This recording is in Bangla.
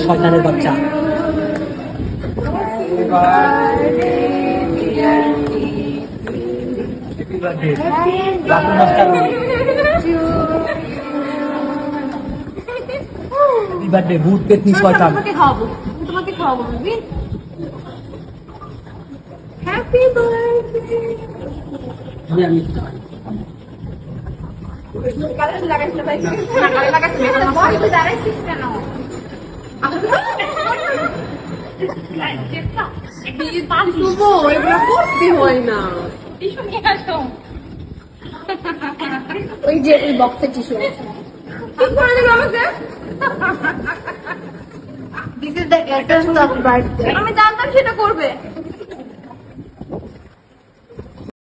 শয়তানের বাচ্চা। ভূত পেতনি শয়তান। তোমাকে খাওয়াবো হ্যাপি বার্থডে। ওই যে ওই বক্সের টিস্যু আমি জানতাম সেটা করবে।